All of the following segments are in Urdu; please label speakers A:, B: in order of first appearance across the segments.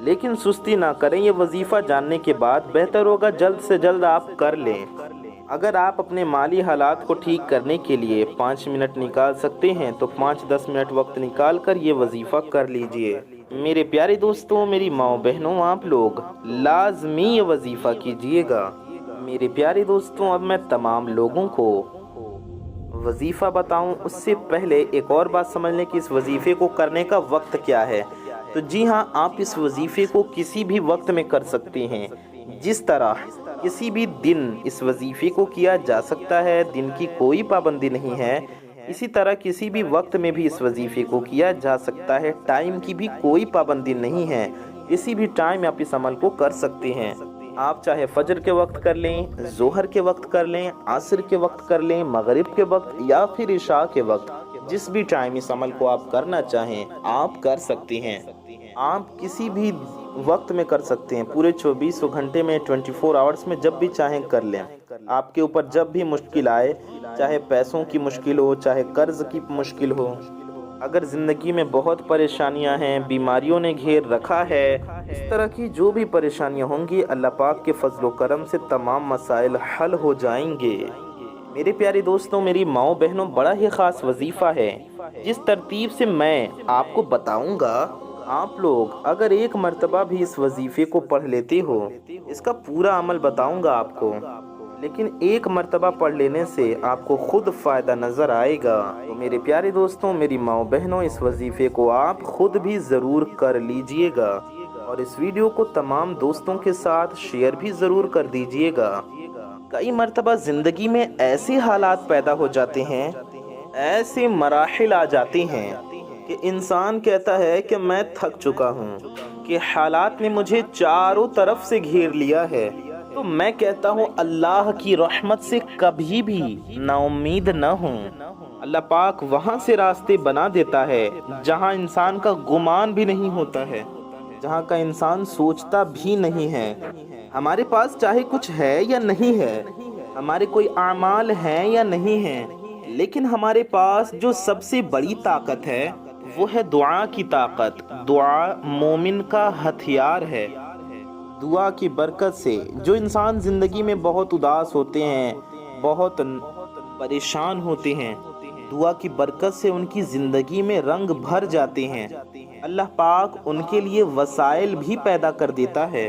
A: لیکن سستی نہ کریں، یہ وظیفہ جاننے کے بعد بہتر ہوگا جلد سے جلد آپ کر لیں۔ اگر آپ اپنے مالی حالات کو ٹھیک کرنے کے لیے 5 منٹ نکال سکتے ہیں تو 5-10 منٹ وقت نکال کر یہ وظیفہ کر لیجئے۔ میرے پیارے دوستوں، میری ماؤں بہنوں، آپ لوگ لازمی یہ وظیفہ کیجئے گا۔ میرے پیارے دوستوں، اب میں تمام لوگوں کو وظیفہ بتاؤں اس سے پہلے ایک اور بات سمجھ لیں کہ اس وظیفے کو کرنے کا وقت کیا ہے۔ تو جی ہاں، آپ اس وظیفے کو کسی بھی وقت میں کر سکتے ہیں۔ جس طرح کسی بھی دن اس وظیفے کو کیا جا سکتا ہے، دن کی کوئی پابندی نہیں ہے، اسی طرح کسی بھی وقت میں بھی اس وظیفے کو کیا جا سکتا ہے، ٹائم کی بھی کوئی پابندی نہیں ہے، کسی بھی ٹائم آپ اس عمل کو کر سکتے ہیں۔ آپ چاہے فجر کے وقت کر لیں، ظہر کے وقت کر لیں، عصر کے وقت کر لیں، مغرب کے وقت یا پھر عشاء کے وقت، جس بھی ٹائم اس عمل کو آپ کرنا چاہیں آپ کر سکتے ہیں۔ آپ کسی بھی وقت میں کر سکتے ہیں، پورے 24 گھنٹے میں، 24 آورز میں، جب بھی چاہیں کر لیں۔ آپ کے اوپر جب بھی مشکل آئے، چاہے پیسوں کی مشکل ہو، چاہے قرض کی مشکل ہو، اگر زندگی میں بہت پریشانیاں ہیں، بیماریوں نے گھیر رکھا ہے، اس طرح کی جو بھی پریشانیاں ہوں گی، اللہ پاک کے فضل و کرم سے تمام مسائل حل ہو جائیں گے۔ میرے پیارے دوستوں، میری ماؤں بہنوں، بڑا ہی خاص وظیفہ ہے۔ جس ترتیب سے میں آپ کو بتاؤں گا، آپ لوگ اگر ایک مرتبہ بھی اس وظیفے کو پڑھ لیتے ہو، اس کا پورا عمل بتاؤں گا آپ کو، لیکن ایک مرتبہ پڑھ لینے سے آپ کو خود فائدہ نظر آئے گا۔ تو میرے پیارے دوستوں، میری ماؤں بہنوں، اس وظیفے کو آپ خود بھی ضرور کر لیجئے گا اور اس ویڈیو کو تمام دوستوں کے ساتھ شیئر بھی ضرور کر دیجئے گا۔ کئی مرتبہ زندگی میں ایسے حالات پیدا ہو جاتے ہیں، ایسے مراحل آ جاتے ہیں کہ انسان کہتا ہے کہ میں تھک چکا ہوں، کہ حالات نے مجھے چاروں طرف سے گھیر لیا ہے۔ تو میں کہتا ہوں اللہ کی رحمت سے کبھی بھی نا امید نہ ہوں۔ اللہ پاک وہاں سے راستے بنا دیتا ہے جہاں انسان کا گمان بھی نہیں ہوتا ہے، جہاں کا انسان سوچتا بھی نہیں ہے۔ ہمارے پاس چاہے کچھ ہے یا نہیں ہے، ہمارے کوئی اعمال ہیں یا نہیں ہیں، لیکن ہمارے پاس جو سب سے بڑی طاقت ہے وہ ہے دعا کی طاقت۔ دعا مومن کا ہتھیار ہے۔ دعا کی برکت سے جو انسان زندگی میں بہت اداس ہوتے ہیں، بہت پریشان ہوتے ہیں، دعا کی برکت سے ان کی زندگی میں رنگ بھر جاتے ہیں۔ اللہ پاک ان کے لیے وسائل بھی پیدا کر دیتا ہے۔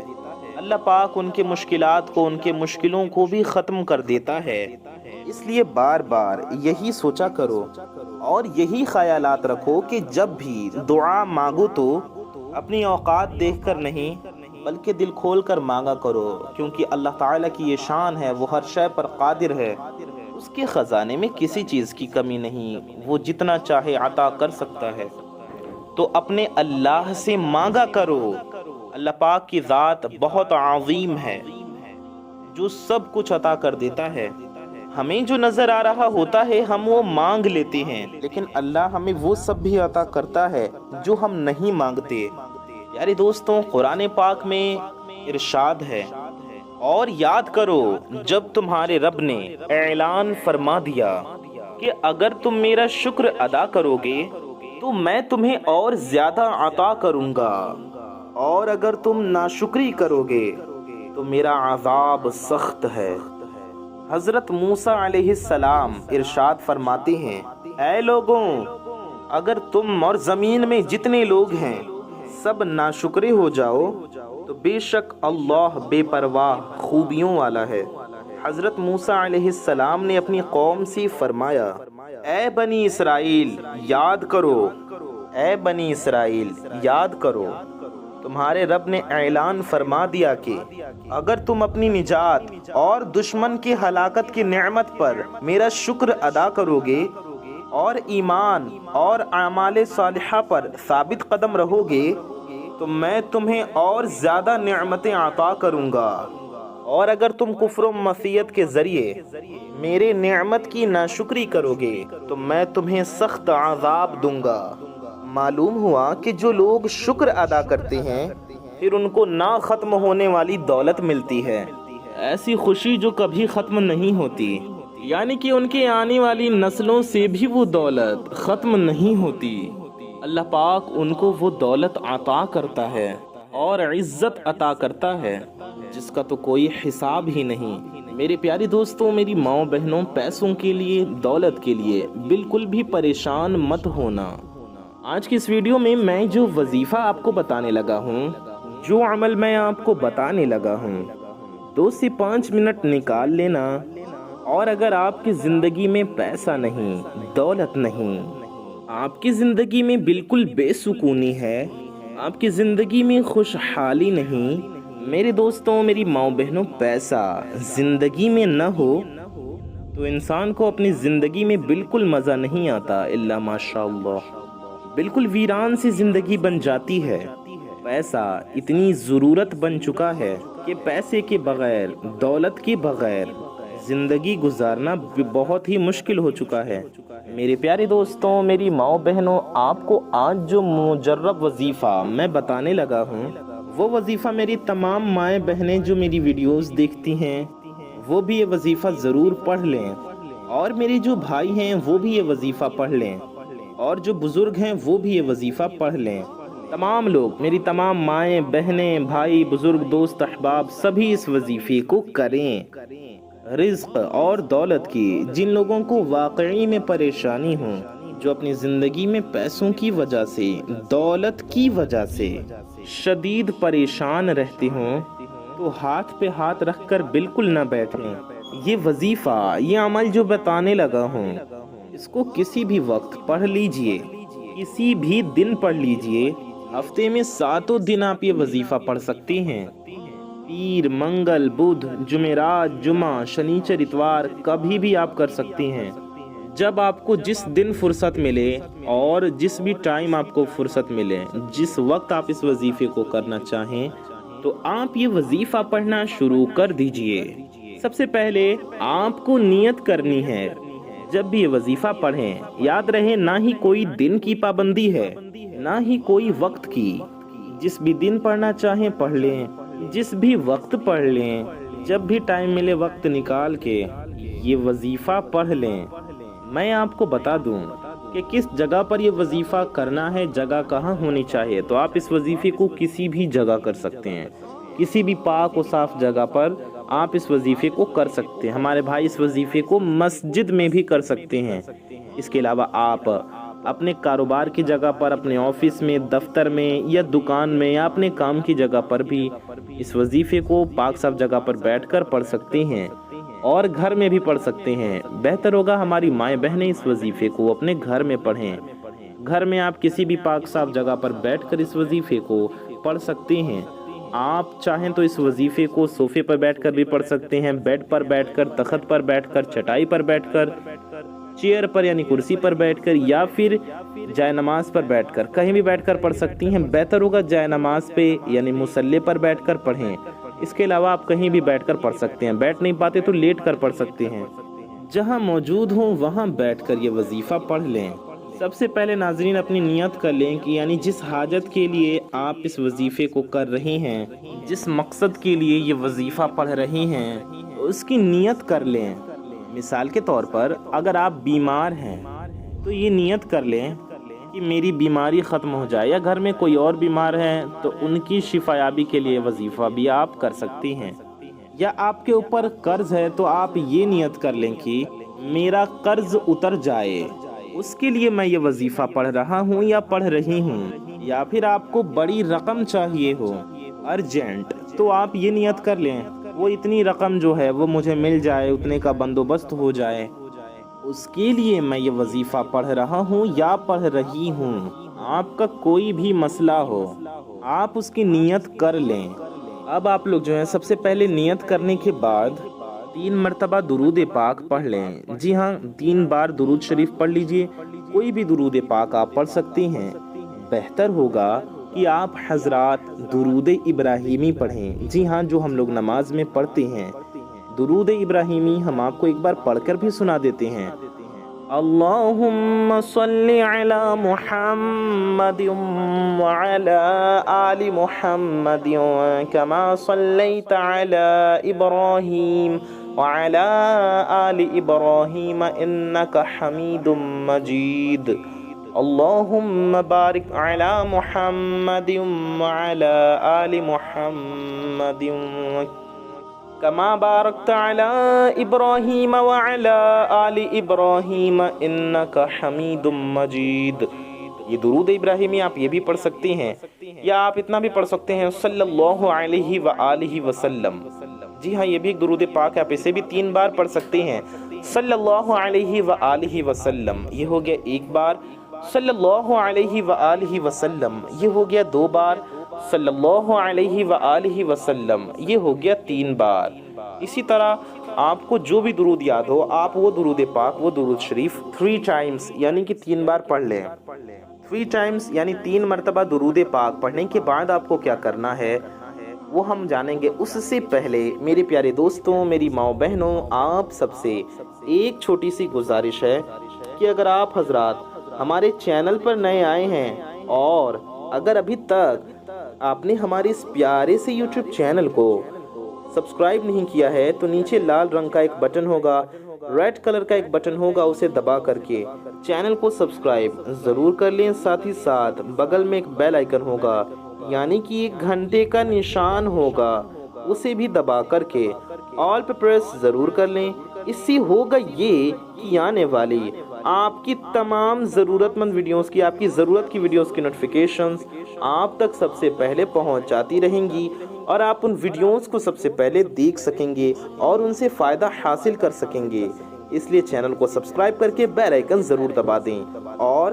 A: اللہ پاک ان کے مشکلات کو، ان کے مشکلوں کو بھی ختم کر دیتا ہے۔ اس لیے بار بار یہی سوچا کرو اور یہی خیالات رکھو کہ جب بھی دعا مانگو تو اپنی اوقات دیکھ کر نہیں بلکہ دل کھول کر مانگا کرو، کیونکہ اللہ تعالیٰ کی یہ شان ہے، وہ ہر شے پر قادر ہے، اس کے خزانے میں کسی چیز کی کمی نہیں، وہ جتنا چاہے عطا کر سکتا ہے۔ تو اپنے اللہ سے مانگا کرو۔ اللہ پاک کی ذات بہت عظیم ہے جو سب کچھ عطا کر دیتا ہے۔ ہمیں جو نظر آ رہا ہوتا ہے ہم وہ مانگ لیتے ہیں، لیکن اللہ ہمیں وہ سب بھی عطا کرتا ہے جو ہم نہیں مانگتے۔ یاری دوستوں، قرآن پاک میں ارشاد ہے، اور یاد کرو جب تمہارے رب نے اعلان فرما دیا کہ اگر تم میرا شکر ادا کرو گے تو میں تمہیں اور زیادہ عطا کروں گا، اور اگر تم ناشکری کرو گے تو میرا عذاب سخت ہے۔ حضرت موسیٰ علیہ السلام ارشاد فرماتے ہیں، اے لوگوں، اگر تم اور زمین میں جتنے لوگ ہیں سب ناشکرے ہو جاؤ تو بے شک اللہ بے پرواہ خوبیوں والا ہے۔ حضرت موسیٰ علیہ السلام نے اپنی قوم سے فرمایا، اے بنی اسرائیل یاد کرو، اے بنی اسرائیل یاد کرو، تمہارے رب نے اعلان فرما دیا کہ اگر تم اپنی نجات اور دشمن کی ہلاکت کی نعمت پر میرا شکر ادا کرو گے اور ایمان اور اعمال صالحہ پر ثابت قدم رہو گے تو میں تمہیں اور زیادہ نعمتیں عطا کروں گا، اور اگر تم کفر و معصیت کے ذریعے میرے نعمت کی ناشکری کرو گے تو میں تمہیں سخت عذاب دوں گا۔ معلوم ہوا کہ جو لوگ شکر ادا کرتے ہیں پھر ان کو نہ ختم ہونے والی دولت ملتی ہے، ایسی خوشی جو کبھی ختم نہیں ہوتی، یعنی کہ ان کے آنے والی نسلوں سے بھی وہ دولت ختم نہیں ہوتی۔ اللہ پاک ان کو وہ دولت عطا کرتا ہے، اور عزت عطا کرتا ہے جس کا تو کوئی حساب ہی نہیں۔ میرے پیارے دوستوں، میری ماؤں بہنوں، پیسوں کے لیے، دولت کے لیے بالکل بھی پریشان مت ہونا۔ آج کی اس ویڈیو میں جو وظیفہ آپ کو بتانے لگا ہوں، جو عمل میں آپ کو بتانے لگا ہوں، 2 سے 5 منٹ نکال لینا، اور اگر آپ کی زندگی میں پیسہ نہیں، دولت نہیں، آپ کی زندگی میں بالکل بے سکونی ہے، آپ کی زندگی میں خوشحالی نہیں، میرے دوستوں، میری ماؤں بہنوں، پیسہ زندگی میں نہ ہو تو انسان کو اپنی زندگی میں بالکل مزہ نہیں آتا الا ماشاء اللہ۔ بالکل ویران سی زندگی بن جاتی ہے۔ پیسہ اتنی ضرورت بن چکا ہے کہ پیسے کے بغیر، دولت کے بغیر زندگی گزارنا بہت ہی مشکل ہو چکا ہے۔ میرے پیارے دوستوں، میری ماؤں بہنوں، آپ کو آج جو مجرب وظیفہ میں بتانے لگا ہوں، وہ وظیفہ میری تمام مائیں بہنیں جو میری ویڈیوز دیکھتی ہیں وہ بھی یہ وظیفہ ضرور پڑھ لیں، اور میرے جو بھائی ہیں وہ بھی یہ وظیفہ پڑھ لیں، اور جو بزرگ ہیں وہ بھی یہ وظیفہ پڑھ لیں۔ تمام لوگ، میری تمام مائیں بہنیں، بھائی، بزرگ، دوست، احباب، سبھی اس وظیفے کو کریں۔ رزق اور دولت کی جن لوگوں کو واقعی میں پریشانی ہوں، جو اپنی زندگی میں پیسوں کی وجہ سے، دولت کی وجہ سے شدید پریشان رہتے ہوں، تو ہاتھ پہ ہاتھ رکھ کر بالکل نہ بیٹھیں۔ یہ وظیفہ، یہ عمل جو بتانے لگا ہوں، اس کو کسی بھی وقت پڑھ لیجئے، کسی بھی دن پڑھ لیجئے۔ ہفتے میں 7 دن آپ یہ وظیفہ پڑھ سکتے ہیں۔ پیر، منگل، بدھ، جمعرات، جمعہ، شنیچر، اتوار، کبھی بھی آپ کر سکتے ہیں۔ جب آپ کو جس دن فرصت ملے اور جس بھی ٹائم آپ کو فرصت ملے، جس وقت آپ اس وظیفے کو کرنا چاہیں، تو آپ یہ وظیفہ پڑھنا شروع کر دیجئے۔ سب سے پہلے آپ کو نیت کرنی ہے۔ جب بھی یہ وظیفہ پڑھیں، یاد رہے نہ ہی کوئی دن کی پابندی ہے، نہ ہی کوئی وقت کی۔ جس بھی دن پڑھنا چاہیں پڑھ لیں، جس بھی وقت پڑھ لیں، جب بھی ٹائم ملے وقت نکال کے یہ وظیفہ پڑھ لیں۔ میں آپ کو بتا دوں کہ کس جگہ پر یہ وظیفہ کرنا ہے، جگہ کہاں ہونی چاہیے، تو آپ اس وظیفے کو کسی بھی جگہ کر سکتے ہیں۔ کسی بھی پاک و صاف جگہ پر آپ اس وظیفے کو کر سکتے ہیں۔ ہمارے بھائی اس وظیفے کو مسجد میں بھی کر سکتے ہیں۔ اس کے علاوہ آپ اپنے کاروبار کی جگہ پر، اپنے آفس میں، دفتر میں یا دکان میں یا اپنے کام کی جگہ پر بھی اس وظیفے کو پاک صاف جگہ پر بیٹھ کر پڑھ سکتے ہیں، اور گھر میں بھی پڑھ سکتے ہیں۔ بہتر ہوگا ہماری مائیں بہنیں اس وظیفے کو اپنے گھر میں پڑھیں۔ گھر میں آپ کسی بھی پاک صاف جگہ پر بیٹھ کر اس وظیفے کو پڑھ سکتے ہیں۔ آپ چاہیں تو اس وظیفے کو صوفے پر بیٹھ کر بھی پڑھ سکتے ہیں، بیڈ پر بیٹھ کر، تخت پر بیٹھ کر، چٹائی پر بیٹھ کر، چیئر پر یعنی کرسی پر بیٹھ کر، یا پھر جائے نماز پر بیٹھ کر، کہیں بھی بیٹھ کر پڑھ سکتی ہیں۔ بہتر ہوگا جائے نماز پہ یعنی مصلی پر بیٹھ کر پڑھیں۔ اس کے علاوہ آپ کہیں بھی بیٹھ کر پڑھ سکتے ہیں، بیٹھ نہیں پاتے تو لیٹ کر پڑھ سکتے ہیں۔ جہاں موجود ہوں وہاں بیٹھ کر یہ وظیفہ پڑھ لیں۔ سب سے پہلے ناظرین اپنی نیت کر لیں کہ یعنی جس حاجت کے لیے آپ اس وظیفے کو کر رہے ہیں، جس مقصد کے لیے یہ وظیفہ پڑھ رہے ہیں، اس کی نیت کر لیں۔ مثال کے طور پر اگر آپ بیمار ہیں تو یہ نیت کر لیں کہ میری بیماری ختم ہو جائے، یا گھر میں کوئی اور بیمار ہے تو ان کی شفا یابی کے لیے وظیفہ بھی آپ کر سکتی ہیں۔ یا آپ کے اوپر قرض ہے تو آپ یہ نیت کر لیں کہ میرا قرض اتر جائے، اس کے لیے میں یہ وظیفہ پڑھ رہا ہوں یا پڑھ رہی ہوں۔ یا پھر آپ کو بڑی رقم چاہیے ہو، ارجنٹ، تو آپ یہ نیت کر لیں وہ اتنی رقم جو ہے وہ مجھے مل جائے، اتنے کا بندوبست ہو جائے، اس کے لیے میں یہ وظیفہ پڑھ رہا ہوں یا پڑھ رہی ہوں۔ آپ کا کوئی بھی مسئلہ ہو، آپ اس کی نیت کر لیں۔ اب آپ لوگ جو ہیں سب سے پہلے نیت کرنے کے بعد 3 مرتبہ درود پاک پڑھ لیں۔ جی ہاں، 3 بار درود شریف پڑھ لیجئے۔ کوئی بھی درود پاک آپ پڑھ سکتے ہیں۔ بہتر ہوگا کہ آپ حضرات درود ابراہیمی پڑھیں۔ جی ہاں، جو ہم لوگ نماز میں پڑھتے ہیں درود ابراہیمی، ہم آپ کو ایک بار پڑھ کر بھی سنا دیتے ہیں۔ اللہم صلی علی محمد وعلی آل محمد کما صلیت علی ابراہیم وعلی آل ابراہیم انک حمید مجید۔ اللہم بارک علی محمد وعلی آل محمد کما بارکت علی ابراہیم وعلی آل ابراہیم انک حمید مجید۔ یہ درود ابراہیمی آپ یہ بھی پڑھ سکتے ہیں، یا آپ اتنا بھی پڑھ سکتے ہیں صلی اللہ علیہ وآلہ وسلم۔ جی ہاں، یہ بھی ایک درود پاک ہے، آپ اسے بھی 3 بار پڑھ سکتے ہیں، صلی اللہ علیہ وآلہ وسلم، یہ ہو گیا 1 بار، صلی اللہ علیہ وآلہ وسلم، یہ ہو گیا 2 بار، صلی اللہ علیہ وآلہ وسلم، یہ ہو گیا 3 بار۔ اسی طرح آپ کو جو بھی درود یاد ہو، آپ وہ درود پاک، وہ درود شریف 3 ٹائمز یعنی کہ 3 بار پڑھ لیں۔ 3 ٹائمز یعنی 3 مرتبہ درود پاک پڑھنے کے بعد آپ کو کیا کرنا ہے وہ ہم جانیں گے۔ اس سے پہلے میرے پیارے دوستوں، میری ماں بہنوں، آپ سب سے ایک چھوٹی سی گزارش ہے کہ اگر آپ حضرات ہمارے چینل پر نئے آئے ہیں اور اگر ابھی تک آپ نے ہمارے اس پیارے سے یوٹیوب چینل کو سبسکرائب نہیں کیا ہے تو نیچے لال رنگ کا ایک بٹن ہوگا، ریڈ کلر کا ایک بٹن ہوگا، اسے دبا کر کے چینل کو سبسکرائب ضرور کر لیں۔ ساتھ ہی ساتھ بغل میں ایک بیل آئیکن ہوگا یعنی کہ 1 گھنٹے کا نشان ہوگا، اسے بھی دبا کر کے آل پہ پریس ضرور کر لیں۔ اس سے ہوگا یہ کہ آنے والی آپ کی تمام ضرورت مند ویڈیوز کی، آپ کی ضرورت کی ویڈیوز کی نوٹیفیکیشنز آپ تک سب سے پہلے پہنچ جاتی رہیں گی اور آپ ان ویڈیوز کو سب سے پہلے دیکھ سکیں گے اور ان سے فائدہ حاصل کر سکیں گے۔ اس لیے چینل کو سبسکرائب کر کے بیل آئیکن ضرور دبا دیں، اور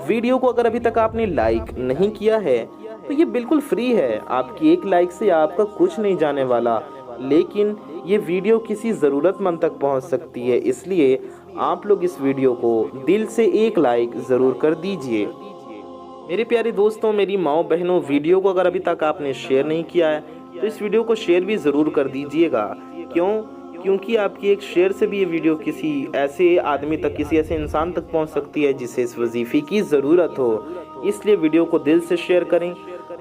A: ویڈیو کو اگر ابھی تک آپ نے لائک نہیں کیا ہے تو یہ بالکل فری ہے، آپ کی 1 لائک سے آپ کا کچھ نہیں جانے والا، لیکن یہ ویڈیو کسی ضرورت مند تک پہنچ سکتی ہے، اس لیے آپ لوگ اس ویڈیو کو دل سے 1 لائک ضرور کر دیجئے۔ میرے پیارے دوستوں، میری ماؤں بہنوں، ویڈیو کو اگر ابھی تک آپ نے شیئر نہیں کیا ہے تو اس ویڈیو کو شیئر بھی ضرور کر دیجئے گا۔ کیونکہ آپ کی ایک شیئر سے بھی یہ ویڈیو کسی ایسے آدمی تک، کسی ایسے انسان تک پہنچ سکتی ہے جسے اس وظیفے کی ضرورت ہو، اس لیے ویڈیو کو دل سے شیئر کریں،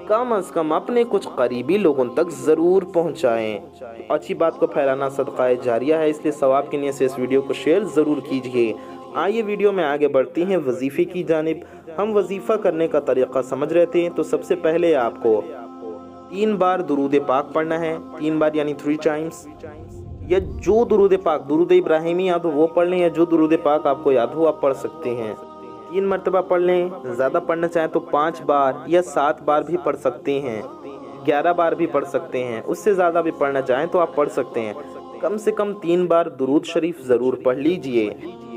A: کم از کم اپنے کچھ قریبی لوگوں تک ضرور پہنچائیں۔ اچھی بات کو پھیلانا صدقہ جاریہ ہے، اس لیے ثواب کی نیت سے اس ویڈیو کو شیئر ضرور کیجئے۔ آئیے ویڈیو میں آگے بڑھتے ہیں وظیفے کی جانب۔ ہم وظیفہ کرنے کا طریقہ سمجھ رہے تھے، تو سب سے پہلے آپ کو 3 بار درود پاک پڑھنا ہے، 3 بار یعنی 3 ٹائمز، یا جو درود پاک، درود ابراہیمی یاد ہو وہ پڑھ لیں، یا جو درود پاک آپ کو یاد ہو آپ پڑھ سکتے ہیں۔ 3 مرتبہ پڑھ لیں، زیادہ پڑھنا چاہیں تو 5 بار یا 7 بار بھی پڑھ سکتے ہیں، 11 بار بھی پڑھ سکتے ہیں، اس سے زیادہ بھی پڑھنا چاہیں تو آپ پڑھ سکتے ہیں۔ کم سے کم 3 بار درود شریف ضرور پڑھ لیجئے۔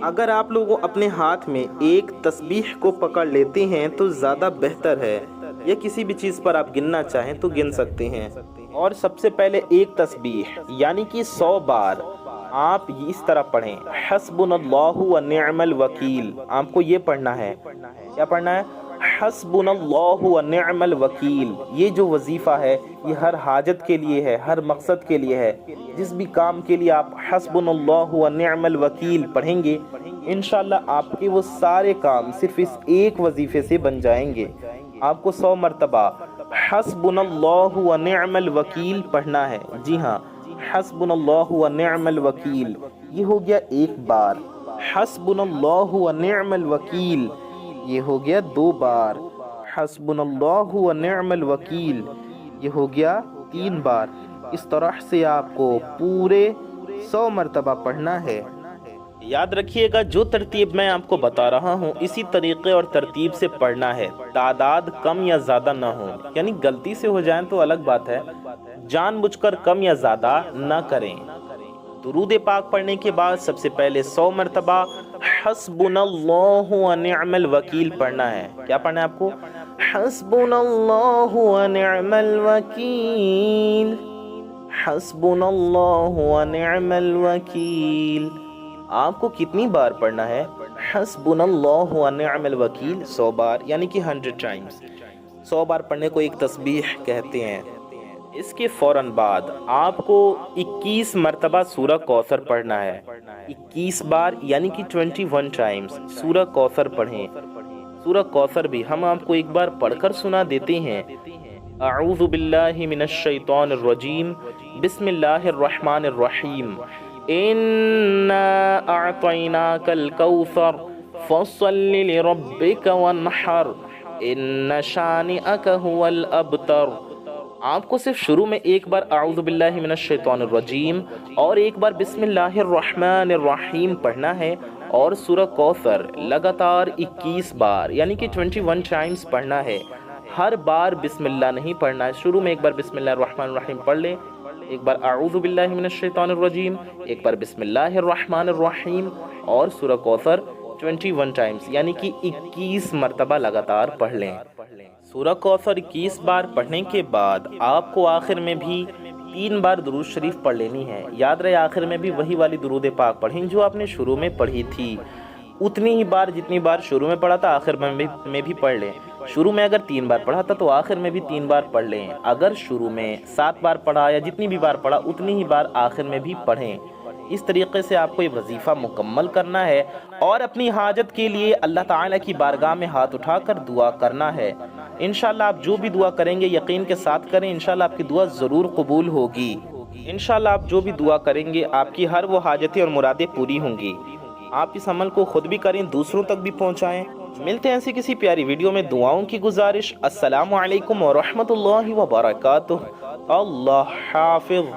A: اگر آپ لوگوں اپنے ہاتھ میں ایک تسبیح کو پکڑ لیتے ہیں تو زیادہ بہتر ہے، یا کسی بھی چیز پر آپ گننا چاہیں تو گن سکتے ہیں۔ اور سب سے پہلے ایک تسبیح یعنی کہ 100 بار آپ اس طرح پڑھیں، حسبنا اللہ و نعم الوکیل۔ آپ کو یہ پڑھنا ہے، کیا پڑھنا ہے؟ حسبنا اللہ و نعم الوکیل۔ یہ جو وظیفہ ہے یہ ہر حاجت کے لیے ہے، ہر مقصد کے لیے ہے، جس بھی کام کے لیے آپ حسبنا اللہ و نعم الوکیل پڑھیں گے انشاءاللہ آپ کے وہ سارے کام صرف اس ایک وظیفے سے بن جائیں گے۔ آپ کو 100 مرتبہ حسبنا اللہ و نعم الوکیل پڑھنا ہے۔ جی ہاں، حسبنا اللہ و نعم الوکیل، یہ ہو گیا 1 بار۔ حسبنا اللہ و نعم الوکیل، یہ ہو گیا 2 بار۔ حسبنا اللہ و نعم الوکیل، یہ ہو گیا 3 بار۔ اس طرح سے آپ کو پورے 100 مرتبہ پڑھنا ہے۔ یاد رکھیے گا، جو ترتیب میں آپ کو بتا رہا ہوں اسی طریقے اور ترتیب سے پڑھنا ہے، تعداد کم یا زیادہ نہ ہو، یعنی غلطی سے ہو جائیں تو الگ بات ہے، جان بوجھ کر کم یا زیادہ نہ کریں۔ درود پاک پڑھنے کے بعد سب سے پہلے 100 مرتبہ حسبنا اللہ و نعم الوکیل پڑھنا ہے۔ کیا پڑھنا ہے آپ کو؟ حسبنا اللہ و نعم الوکیل، حسبنا اللہ و نعم الوکیل۔ آپ کو کتنی بار پڑھنا ہے؟ حسبنا اللہ و نعم الوکیل 100 بار یعنی کہ 100 ٹائمز۔ 100 بار پڑھنے کو ایک تسبیح کہتے ہیں۔ اس کے فوراً بعد آپ کو 21 مرتبہ سورہ کوثر پڑھنا ہے، 21 بار یعنی کہ 21 ٹائمز سورہ کوثر پڑھیں۔ سورہ کوثر بھی ہم آپ کو ایک بار پڑھ کر سنا دیتے ہیں۔ اعوذ باللہ من الشیطان الرجیم، بسم اللہ الرحمن الرحیم، اِنَّا أَعْطَيْنَاكَ الْكَوْثَرَ فَصَلِّ لِرَبِّكَ وَانْحَرْ إِنَّ شَانِئَكَ هُوَ الْأَبْتَرُ۔ آپ کو صرف شروع میں ایک بار اعوذ باللہ من الشیطان الرجیم اور ایک بار بسم اللہ الرحمن الرحیم پڑھنا ہے، اور سورہ کوثر لگاتار 21 بار یعنی کہ 21 ٹائمز پڑھنا ہے۔ ہر بار بسم اللہ نہیں پڑھنا ہے، شروع میں ایک بار بسم اللہ الرحمن الرحیم پڑھ لیں، ایک بار اعوذ باللہ من الشیطان الرجیم، ایک بار بسم اللہ الرحمن الرحیم، اور سورہ کوثر 21 ٹائمز یعنی کہ 21 مرتبہ لگاتار پڑھ لیں۔ سورہ کوثر 21 بار پڑھنے کے بعد آپ کو آخر میں بھی 3 بار درود شریف پڑھ لینی ہے۔ یاد رہے آخر میں بھی وہی والی درود پاک پڑھیں جو آپ نے شروع میں پڑھی تھی، اتنی ہی بار جتنی بار شروع میں پڑھا تھا آخر میں بھی پڑھ لیں۔ شروع میں اگر 3 بار پڑھا تھا تو آخر میں بھی 3 بار پڑھ لیں، اگر شروع میں 7 بار پڑھا یا جتنی بھی بار پڑھا اتنی ہی بار آخر میں بھی پڑھیں۔ اس طریقے سے آپ کو یہ وظیفہ مکمل کرنا ہے اور اپنی حاجت کے لیے اللہ تعالیٰ کی بارگاہ میں ہاتھ اٹھا کر دعا کرنا ہے۔ انشاءاللہ آپ جو بھی دعا کریں گے یقین کے ساتھ کریں، انشاءاللہ آپ کی دعا ضرور قبول ہوگی۔ انشاءاللہ آپ جو بھی دعا کریں گے آپ کی ہر وہ حاجتیں اور مرادیں پوری ہوں گی۔ آپ اس عمل کو خود بھی کریں، دوسروں تک بھی پہنچائیں۔ ملتے ہیں ایسی کسی پیاری ویڈیو میں، دعاؤں کی گزارش۔ السلام علیکم ورحمۃ اللہ وبرکاتہ۔ اللہ حافظ۔